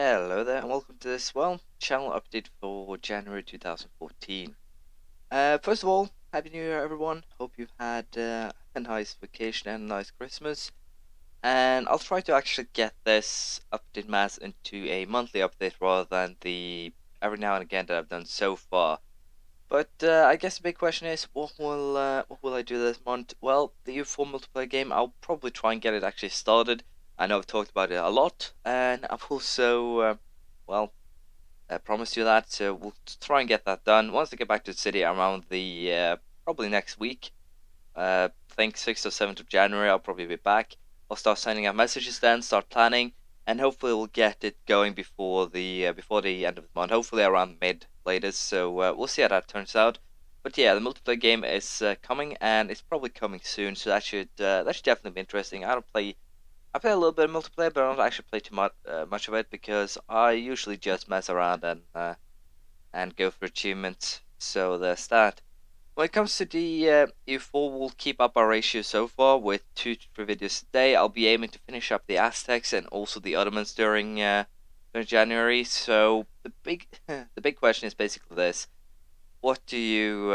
Hello there, and welcome to this, channel update for January 2014. First of all, Happy New Year, everyone. Hope you've had a nice vacation and a nice Christmas. And I'll try to actually get this update mass into a monthly update rather than the every now and again that I've done so far. But I guess the big question is, what will I do this month? Well, the U4 multiplayer game, I'll probably try and get it actually started. I know I've talked about it a lot, and I've also, promised you that, so we'll try and get that done. Once I get back to the city around the, probably next week, I think 6th or 7th of January, I'll probably be back. I'll start sending out messages then, start planning, and hopefully we'll get it going before the end of the month, hopefully around mid latest, so we'll see how that turns out. But yeah, the multiplayer game is coming, and it's probably coming soon, so that should definitely be interesting. I play a little bit of multiplayer, but I don't actually play too much of it because I usually just mess around and go for achievements. So there's that. When it comes to the EU4, we'll keep up our ratio so far with 2 to 3 videos a day. I'll be aiming to finish up the Aztecs and also the Ottomans during January. So the big question is basically this: what do you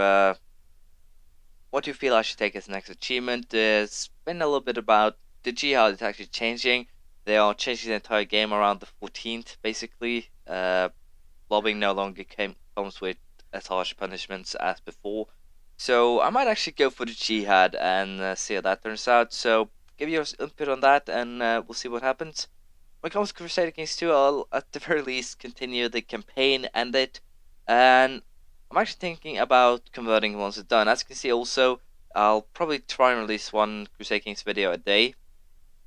feel I should take as the next achievement? There's been a little bit about the jihad is actually changing. They are changing the entire game around the 14th, basically. Lobbying no longer comes with as harsh punishments as before. So I might actually go for the jihad and see how that turns out. So give your input on that, and we'll see what happens. When it comes to Crusader Kings 2, I'll at the very least continue the campaign and it. And I'm actually thinking about converting once it's done. As you can see, also I'll probably try and release one Crusader Kings video a day.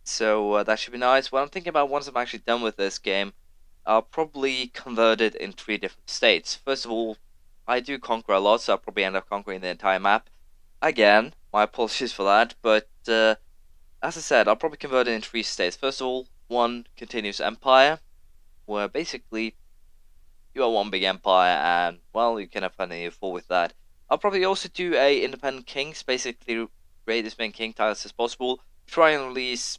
So that should be nice. What I'm thinking about once I'm actually done with this game, I'll probably convert it in 3 different states. First of all, I do conquer a lot, so I'll probably end up conquering the entire map. Again, my apologies for that, but as I said, I'll probably convert it in 3 states. First of all, one continuous empire, where basically you are one big empire, and well, you can have fun in EU4 with that. I'll probably also do a independent kings, basically raid as many king titles as possible. Try and release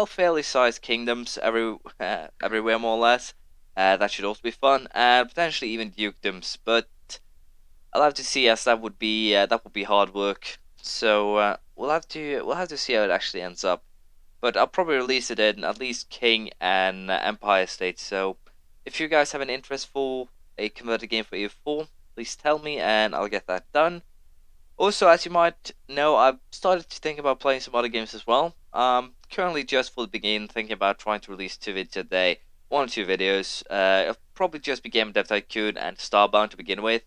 fairly sized kingdoms everywhere more or less. That should also be fun, and potentially even dukedoms. But I'll have to see, as that would be hard work. So we'll have to see how it actually ends up. But I'll probably release it in at least king and empire states. So if you guys have an interest for a converted game for EU4, please tell me, and I'll get that done. Also, as you might know, I've started to think about playing some other games as well. Currently just for the beginning, thinking about trying to release 2 videos a day, 1 or 2 videos. It'll probably just be Game Dev Tycoon and Starbound to begin with.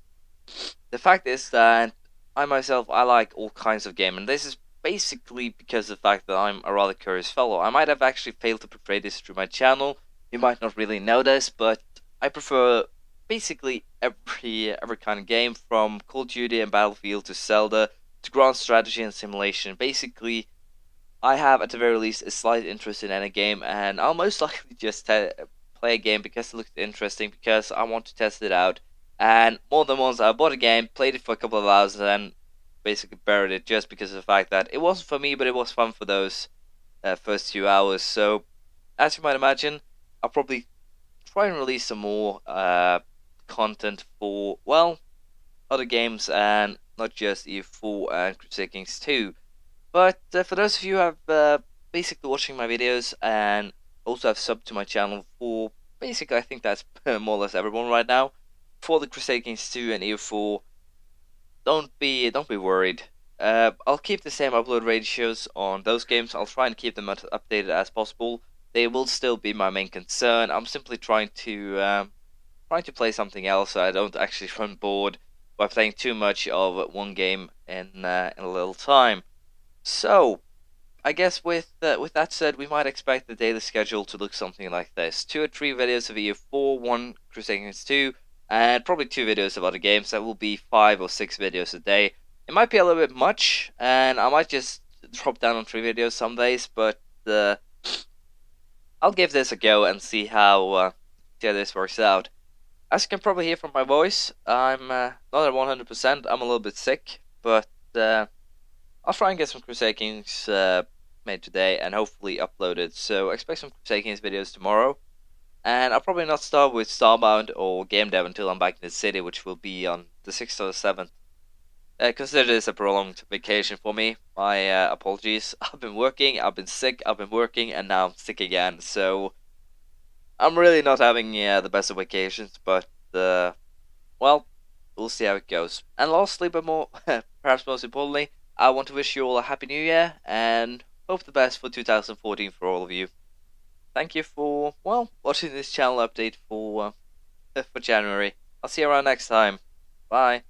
The fact is that I myself, I like all kinds of game, and this is basically because of the fact that I'm a rather curious fellow. I might have actually failed to portray this through my channel. You might not really know this, but I prefer basically every kind of game, from Call of Duty and Battlefield to Zelda to grand strategy and simulation. Basically, I have at the very least a slight interest in any game, and I'll most likely just play a game because it looks interesting, because I want to test it out. And more than once, I bought a game, played it for a couple of hours, and then basically buried it just because of the fact that it wasn't for me, but it was fun for those first few hours. So, as you might imagine, I'll probably try and release some more content for, other games, and not just EU4 and Crusader Kings 2. But for those of you who have basically watching my videos and also have subbed to my channel for basically, I think that's more or less everyone right now, for the Crusader Kings 2 and EU4, don't be worried. I'll keep the same upload ratios on those games. I'll try and keep them as updated as possible. They will still be my main concern. I'm simply trying to play something else, so I don't actually run bored by playing too much of one game in a little time. So, I guess with that said, we might expect the daily schedule to look something like this: 2 or 3 videos of EU4, 1 Crusader Kings 2, and probably 2 videos of other games. That will be 5 or 6 videos a day. It might be a little bit much, and I might just drop down on 3 videos some days, but I'll give this a go and see how this works out. As you can probably hear from my voice, I'm not at 100%. I'm a little bit sick, but I'll try and get some Crusader Kings made today and hopefully uploaded. So expect some Crusader Kings videos tomorrow. And I'll probably not start with Starbound or Game Dev until I'm back in the city, which will be on the 6th or the 7th. Consider this a prolonged vacation for me. My apologies. I've been working, I've been sick, I've been working, and now I'm sick again. So I'm really not having the best of vacations, but well, we'll see how it goes. And lastly, but more perhaps most importantly, I want to wish you all a happy new year and hope the best for 2014 for all of you. Thank you for watching this channel update for January. I'll see you around next time. Bye.